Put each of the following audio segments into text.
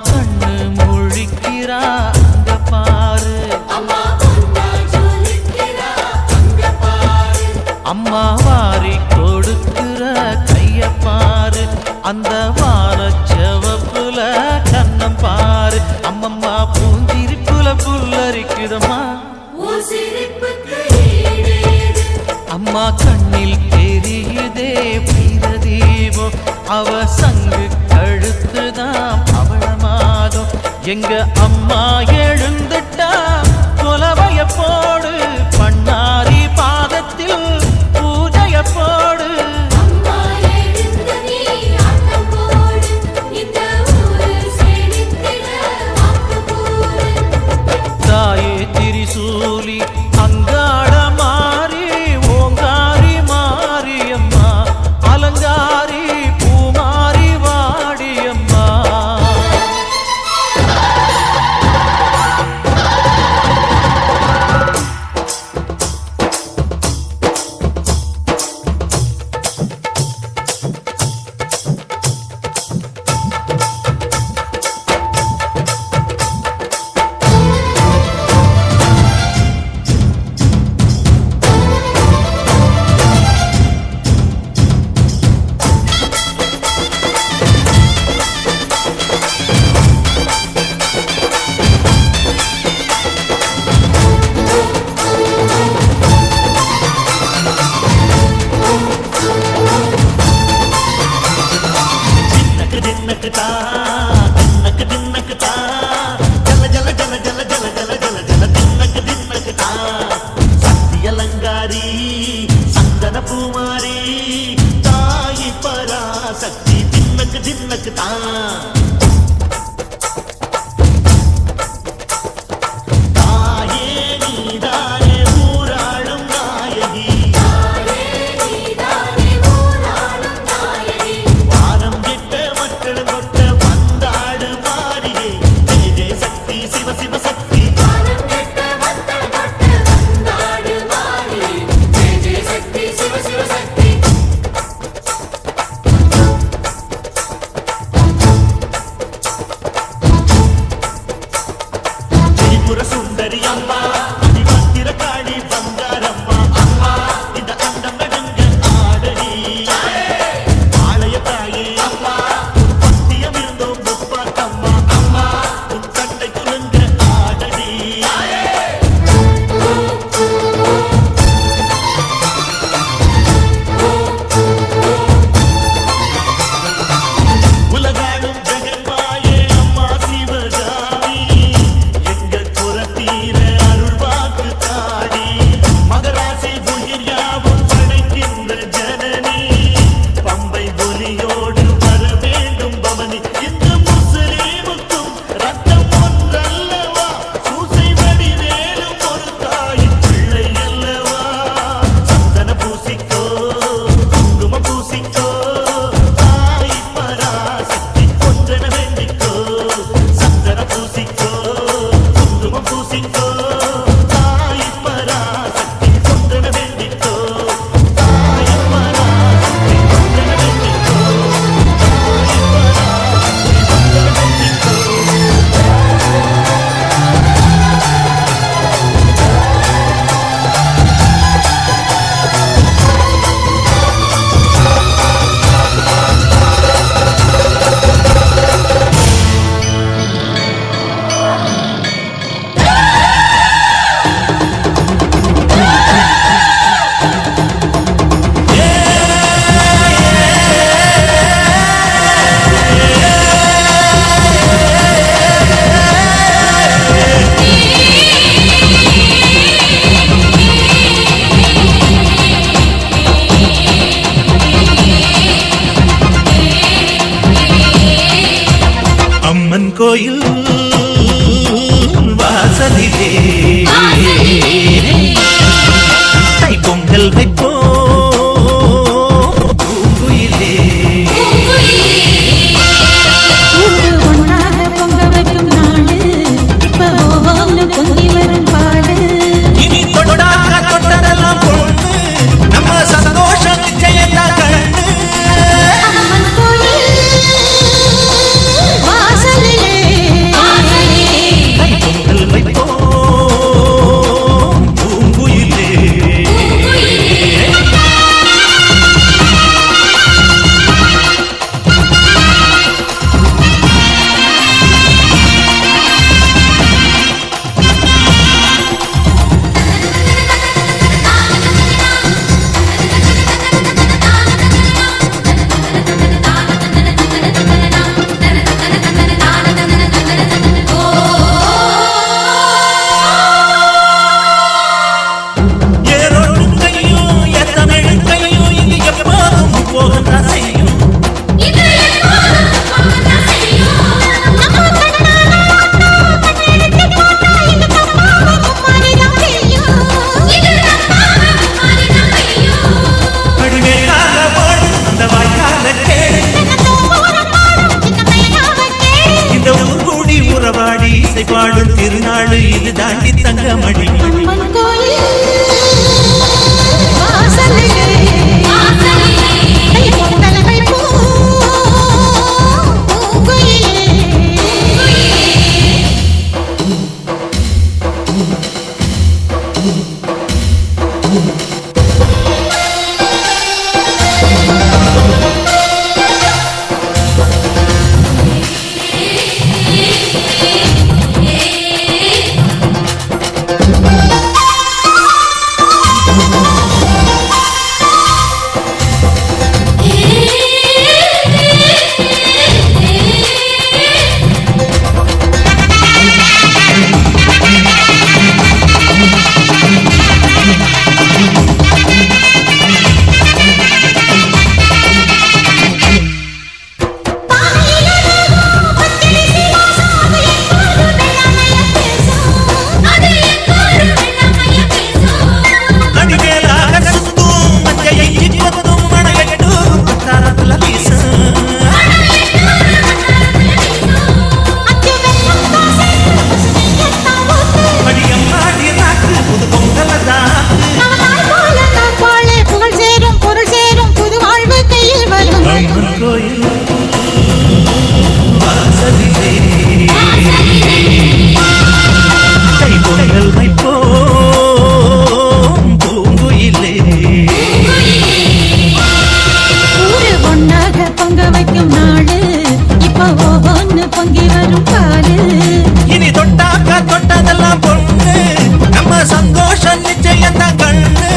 கண்ணு முழிக்கிறா அங்க பாரு, அம்மா வாரி கொடுக்கிற கைய பாரு, அந்த வானச்சவப்புல கண்ணம் பாரு. அம்மம்மா பூஞ்சிரிப்புல புல்லரிக்குதம்மா, அம்மா கண்ணில் தெரியுதே வீரதீபம், அவ சங்கு கழுத்துதான் பவளமாகும். எங்க அம்மா எழுந்துட்டா கொலவைய போடு, பண்ணாரி பாதத்தில் பூஜைய போடு. தாயே திரிசூலி அங்காள மாறி ஓங்காரி மாரியம்மா, அலங்காரி பூமாரி வாடியம்மா. கோயில் வாசலிலே தை பொங்கல் வைப்போ பூங்குயிலே இனி கொண்டாட கொண்டதெல்லாம் பொண்ணு நம்ம சந்தோஷம் நிச்சயத்தா கண்ணு இசை பாடும் திருநாள் இது தாண்டி தங்கமணி. அம்மன் கோயில் வாசலிலே பொங்கல் வைப்போம் பூங்குயிலே. தொட்டதெல்லாம் பொண்ணு நம்ம சந்தோஷம் நிச்சயம் தான் கண்ணு.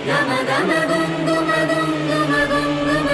Gama gama gum guma gum guma gum guma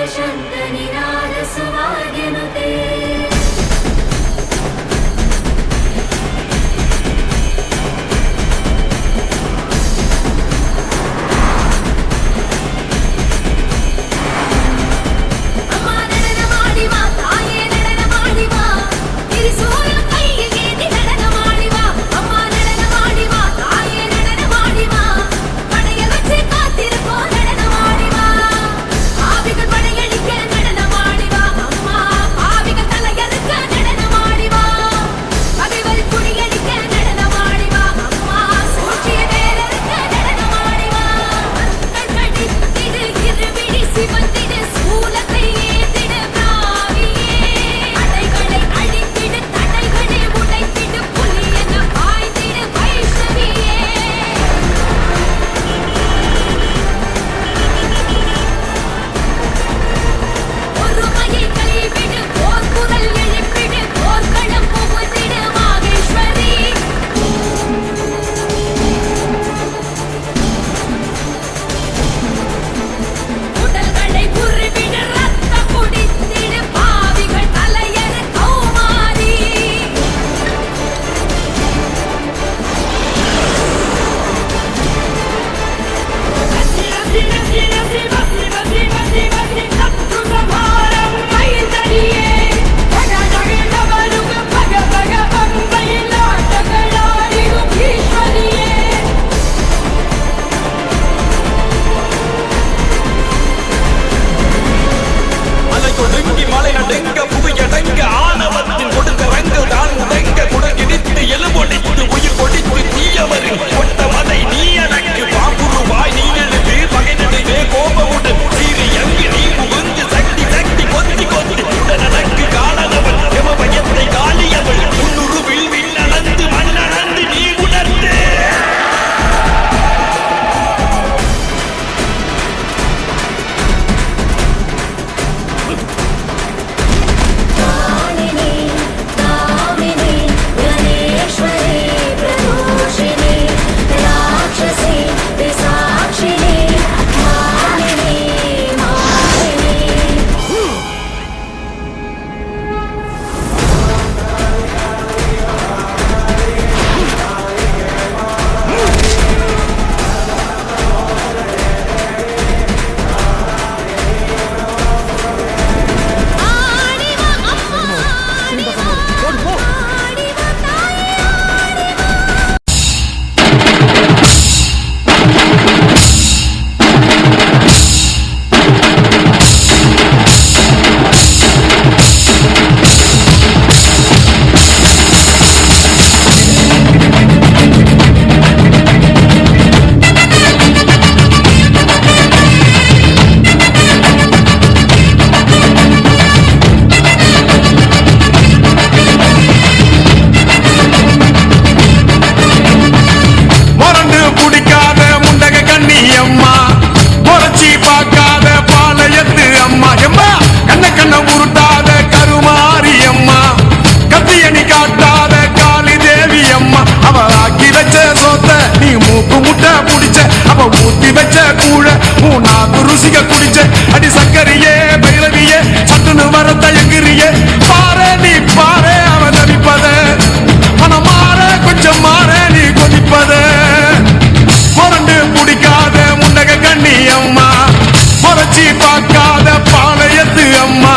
பார்க்காத பாளையத்து அம்மா,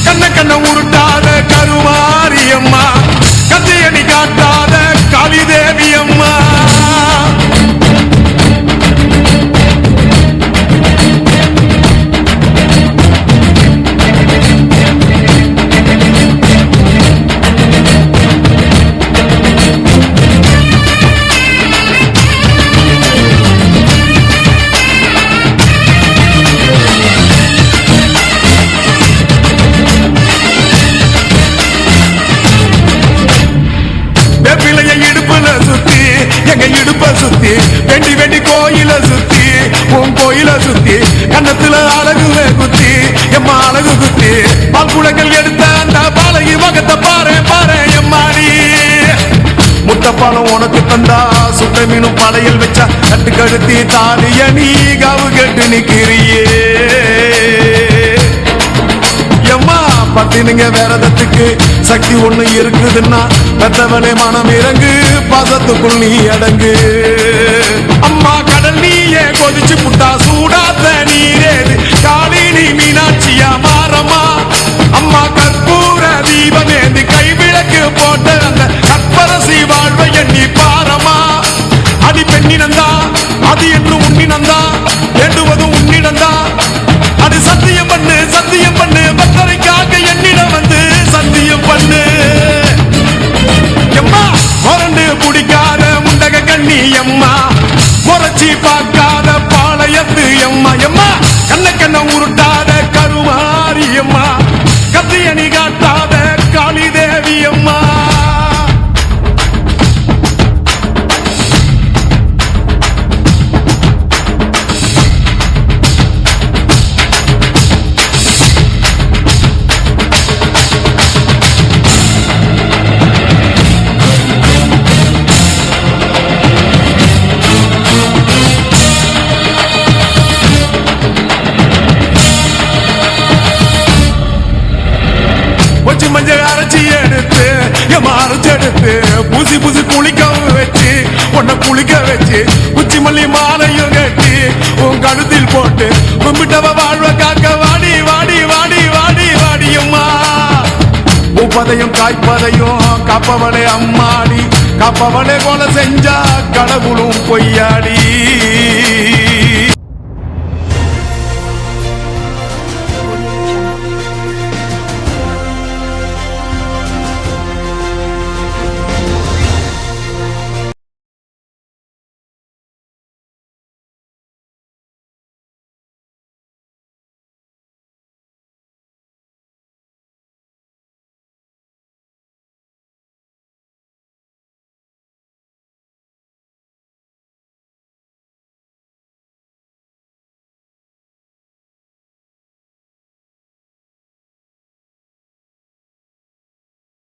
கண்ண கண்ண உருட்டாத கருமாரி அம்மா, கத்தியணி காட்டாத காளி தேவி அம்மா. சுத்தி வெண்டி வெண்டி கோயில சுத்தி உன் கோயில சுத்தி கண்ணத்துல அழகு குத்தி எம்மா அழகு குத்தி பால்குளங்கள் எடுத்த அந்த பாலகி மகத்தை பாரு பாரு எம்மாடி. முட்டப்பாலம் உனக்கு தந்தா சுட்ட மீனும் படையில் வச்சா கட்டு கழுத்தி தாலிய நீ காவு கேட்டு நிக்கிறியே எம்மா. பத்தினுங்க வேறதத்துக்கு சக்தி ஒண்ணு இருக்குதுன்னா பெத்தவனே மனம் இறங்கு பாசத்துக்குள் நீ அடங்கு. அம்மா கடல் நீயே கொதிச்சு புட்டா சூடாத்த நீரேது காளி நீ மீனாட்சியா மாறம்மா. அம்மா கற்பூர தீபமேந்தி கைவிளக்கு போட்ட அந்த கற்பரசி வாழ்வை எண்ணி பாரம்மா. அடி பெண்ணினந்தா அது என்று உன்னினந்தா வேண்டுவதும் உன்னிடந்தா. அது சத்தியம் பண்ணு பத்தரைக்காக என்னிடம் வந்து சத்தியம் பண்ணு எம்மா. முரண்டு பிடிக்காத முண்டக கண்ணி எம்மா, முறைச்சி பார்க்காத பாளையத்து எம்மா எம்மா, கண்ண கண்ண உருட்டாத கருமாரி எம்மா, கத்தியணி காட்டாத காளி தேவி அம்மா. மஞ்சள் அரைச்சி எடுத்து அரைச்செடுத்து பூசி பூசி குளிக்க வச்சு உன்னை குளிக்க வச்சு உச்சி மல்லி மாலையும் கட்டி உன் கழுத்தில் போட்டு கும்பிட்டவ வாழ்வ காக்க வாடி வாடி வாடி வாடி வாடியம்மா. பூப்பதையும் காய்ப்பதையும் காப்பவளே அம்மாடி, காப்பவளே கொலை செஞ்சா கடவுளும் பொய்யாடி.